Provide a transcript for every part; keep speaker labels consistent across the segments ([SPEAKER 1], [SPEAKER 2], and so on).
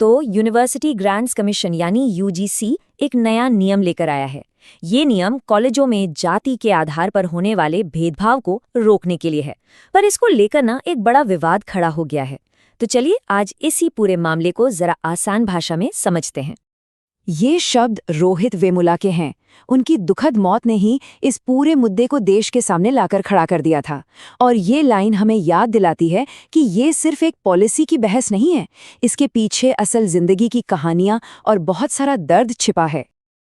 [SPEAKER 1] तो university grants commission यानी UGC एक नया नियम लेकर आया है। ये नियम कॉलेजों में जाति के आधार पर होने वाले भेदभाव को रोकने के लिए है, पर इसको लेकर एक बड़ा विवाद खड़ा हो गया है। तो चलिए आज इसी पूरे मामले को जरा आसान भाषा में समझते हैं।
[SPEAKER 2] ये शब्द रोहित वेमुला के हैं। उनकी दुखद मौत ने ही इस पूरे मुद्दे को देश के सामने लाकर खड़ा कर दिया था। और ये लाइन हमें याद दिलाती है कि ये सिर्फ एक पॉलिसी की बहस नहीं है, इसके पीछे असल जिंदगी की कहानियां और बहुत सारा दर्द छिपा है।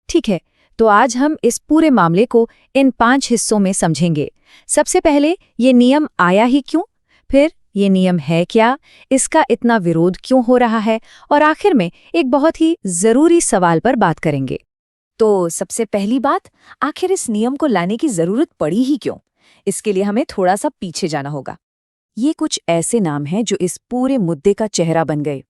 [SPEAKER 1] ठीक है, तो आज हम इस पूरे मामले को इन 5 हिस्सों में समझेंगे। सबसे पहले ये नियम आया ही क्यों, फिर ये नियम है क्या, इसका इतना विरोध क्यों हो रहा है, और आखिर में एक बहुत ही जरूरी सवाल पर बात करेंगे। तो सबसे पहली बात, आखिर इस नियम को लाने की जरूरत पड़ी ही क्यों? इसके लिए हमें थोड़ा सा पीछे जाना होगा।
[SPEAKER 2] ये कुछ ऐसे नाम हैं जो इस पूरे मुद्दे का चेहरा बन गए।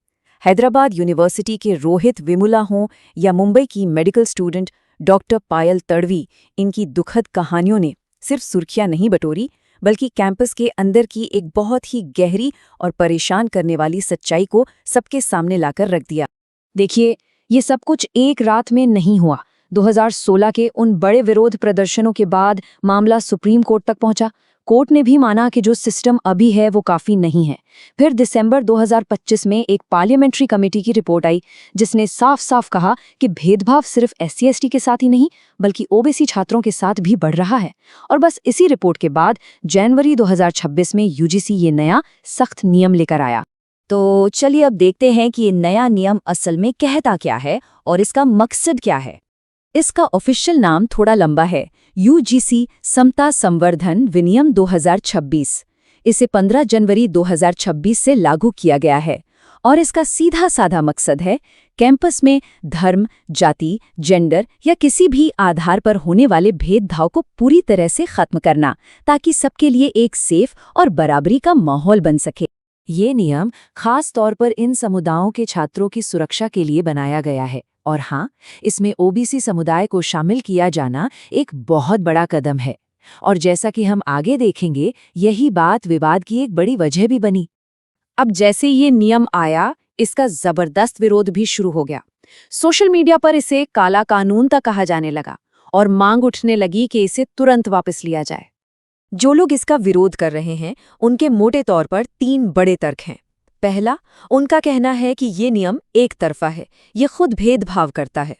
[SPEAKER 2] हैदराबाद यूनिवर्सिटी के रोहित वेमुला हों या मुंबई की मेडिकल स्टूडेंट डॉक्टर पायल तड़वी, इनकी दुखद कहानियों ने सिर्फ सुर्खियां नहीं बटोरी, बल्कि कैंपस के अंदर की एक बहुत ही गहरी और परेशान करने वाली सच्चाई को सबके सामने लाकर रख दिया। देखिए, ये सब कुछ एक रात में नहीं हुआ। 2016 के उन बड़े विरोध प्रदर्शनों के बाद मामला सुप्रीम कोर्ट तक पहुंचा। कोर्ट ने भी माना कि जो सिस्टम अभी है वो काफी नहीं है। फिर दिसंबर 2025 में एक पार्लियामेंट्री कमेटी की रिपोर्ट आई, जिसने साफ साफ कहा कि भेदभाव सिर्फ SC/ST के साथ ही नहीं, बल्कि OBC छात्रों के साथ भी बढ़ रहा है। और बस इसी रिपोर्ट के बाद जनवरी 2026 में UGC ये नया सख्त नियम लेकर आया।
[SPEAKER 1] तो चलिए अब देखते हैं कि ये नया नियम असल में कहता क्या है और इसका मकसद क्या है।
[SPEAKER 2] इसका ऑफिशियल नाम थोड़ा लंबा है, UGC समता संवर्धन विनियम 2026। इसे 15 जनवरी 2026 से लागू किया गया है और इसका सीधा साधा मकसद है कैंपस में धर्म, जाति, जेंडर या किसी भी आधार पर होने वाले भेदभाव को पूरी तरह से खत्म करना, ताकि सबके लिए एक सेफ और बराबरी का माहौल बन सके। ये नियम खास तौर पर इन समुदायों के छात्रों की सुरक्षा के लिए बनाया गया है। और हाँ, इसमें OBC समुदाय को शामिल किया जाना एक बहुत बड़ा कदम है। और जैसा कि हम आगे देखेंगे, यही बात विवाद की एक बड़ी वजह भी बनी। अब जैसे ये नियम आया, इसका जबरदस्त विरोध भी शुरू हो गया। सोशल मीडिया पर इसे काला कानून तक कहा जाने लगा और मांग उठने लगी कि इसे तुरंत वापस लिया जाए।
[SPEAKER 1] जो लोग इसका विरोध कर रहे हैं, उनके मोटे तौर पर 3 बड़े तर्क हैं। पहला, उनका कहना है कि ये नियम एक तरफा है, ये खुद भेदभाव करता है।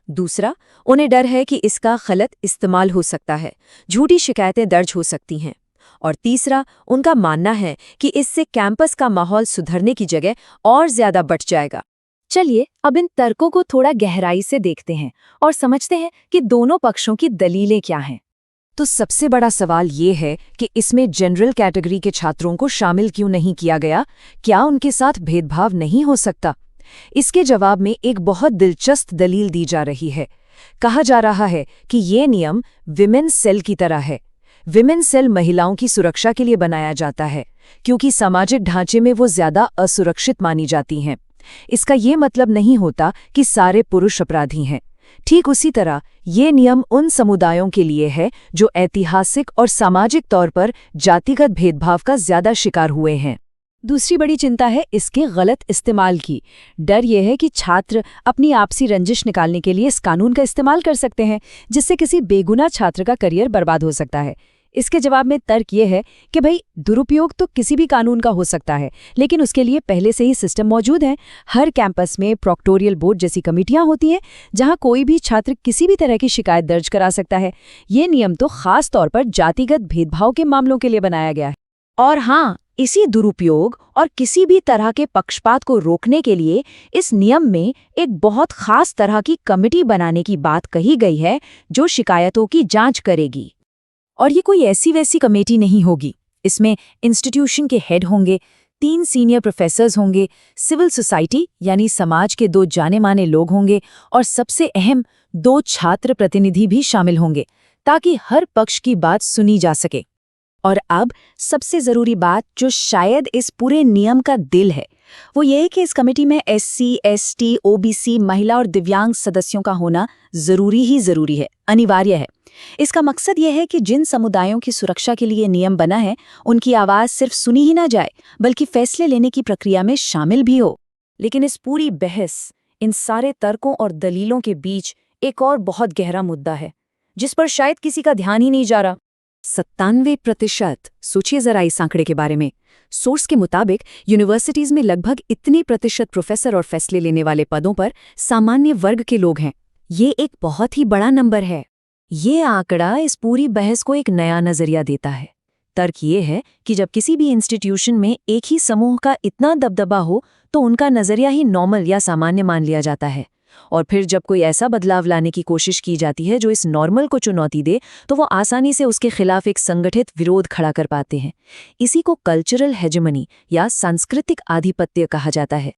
[SPEAKER 1] दूसरा, उन्हें डर है कि इसका गलत इस्तेमाल हो सकता है, झूठी शिकायतें दर्ज हो सकती हैं। और तीसरा, उनका मानना है कि इससे कैंपस का माहौल सुधरने की जगह और ज्यादा बढ़ जाएगा।
[SPEAKER 2] चलिए अब इन तर्कों को थोड़ा गहराई से देखते हैं और समझते हैं कि दोनों पक्षों की दलीलें क्या हैं। तो सबसे बड़ा सवाल ये है कि इसमें जनरल कैटेगरी के छात्रों को शामिल क्यों नहीं किया गया? क्या उनके साथ भेदभाव नहीं हो सकता? इसके जवाब में एक बहुत दिलचस्प दलील दी जा रही है। कहा जा रहा है कि ये नियम विमेन्स सेल की तरह है। विमेन्स सेल महिलाओं की सुरक्षा के लिए बनाया जाता है, क्योंकि सामाजिक ढांचे में वो ज्यादा असुरक्षित मानी जाती हैं। इसका ये मतलब नहीं होता कि सारे पुरुष अपराधी हैं। ठीक उसी तरह ये नियम उन समुदायों के लिए है जो ऐतिहासिक और सामाजिक तौर पर जातिगत भेदभाव का ज्यादा शिकार हुए हैं। दूसरी बड़ी चिंता है इसके गलत इस्तेमाल की। डर यह है कि छात्र अपनी आपसी रंजिश निकालने के लिए इस कानून का इस्तेमाल कर सकते हैं, जिससे किसी बेगुनाह छात्र का करियर बर्बाद हो सकता है। इसके जवाब में तर्क ये है कि भाई, दुरुपयोग तो किसी भी कानून का हो सकता है, लेकिन उसके लिए पहले से ही सिस्टम मौजूद है। हर कैंपस में प्रोक्टोरियल बोर्ड जैसी कमेटियां होती हैं, जहां कोई भी छात्र किसी भी तरह की शिकायत दर्ज करा सकता है। ये नियम तो खास तौर पर जातिगत भेदभाव के मामलों के लिए बनाया गया है। और हाँ, इसी दुरुपयोग और किसी भी तरह के पक्षपात को रोकने के लिए इस नियम में एक बहुत खास तरह की कमेटी बनाने की बात कही गई है, जो शिकायतों की जांच करेगी। और ये कोई ऐसी वैसी कमेटी नहीं होगी। इसमें इंस्टीट्यूशन के हेड होंगे, 3 सीनियर प्रोफेसर्स होंगे, सिविल सोसाइटी यानी समाज के 2 जाने माने लोग होंगे और सबसे अहम 2 छात्र प्रतिनिधि भी शामिल होंगे, ताकि हर पक्ष की बात सुनी जा सके। और अब सबसे जरूरी बात, जो शायद इस पूरे नियम का दिल है, वो ये है कि इस कमेटी में SC, ST, OBC, महिला और दिव्यांग सदस्यों का होना जरूरी है, अनिवार्य है। इसका मकसद यह है कि जिन समुदायों की सुरक्षा के लिए नियम बना है, उनकी आवाज सिर्फ सुनी ही ना जाए, बल्कि फैसले लेने की प्रक्रिया में शामिल भी हो। लेकिन इस पूरी बहस, इन सारे तर्कों और दलीलों के बीच एक और बहुत गहरा मुद्दा है, जिस पर शायद किसी का ध्यान ही नहीं जा रहा।
[SPEAKER 1] 97%। सोचिए जरा इस आंकड़े के बारे में। सोर्स के मुताबिक यूनिवर्सिटीज में लगभग इतने प्रतिशत प्रोफेसर और फैसले लेने वाले पदों पर सामान्य वर्ग के लोग हैं। ये एक बहुत ही बड़ा नंबर है। ये आंकड़ा इस पूरी बहस को एक नया नजरिया देता है। तर्क ये है कि जब किसी भी इंस्टीट्यूशन में एक ही समूह का इतना दबदबा हो तो उनका नजरिया ही नॉर्मल या सामान्य मान लिया जाता है, और फिर जब कोई ऐसा बदलाव लाने की कोशिश की जाती है जो इस नॉर्मल को चुनौती दे, तो वो आसानी से उसके खिलाफ एक संगठित विरोध खड़ा कर पाते हैं। इसी को कल्चरल हेजेमनी या सांस्कृतिक आधिपत्य कहा जाता है।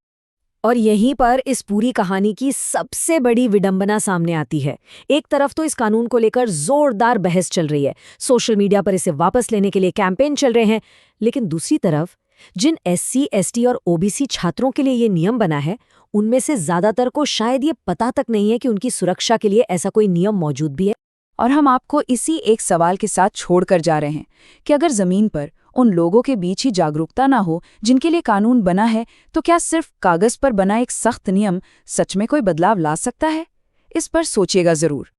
[SPEAKER 2] और यहीं पर इस पूरी कहानी की सबसे बड़ी विडंबना सामने आती है। एक तरफ तो इस कानून को लेकर जोरदार बहस चल रही है, सोशल मीडिया पर इसे वापस लेने के लिए कैंपेन चल रहे हैं, लेकिन दूसरी तरफ जिन SC, ST और OBC छात्रों के लिए ये नियम बना है, उनमें से ज्यादातर को शायद ये पता तक नहीं है कि उनकी सुरक्षा के लिए ऐसा कोई नियम मौजूद भी है।
[SPEAKER 1] और हम आपको इसी एक सवाल के साथ छोड़कर जा रहे हैं कि अगर जमीन पर उन लोगों के बीच ही जागरूकता ना हो जिनके लिए कानून बना है, तो क्या सिर्फ कागज पर बना एक सख्त नियम सच में कोई बदलाव ला सकता है? इस पर सोचिएगा जरूर।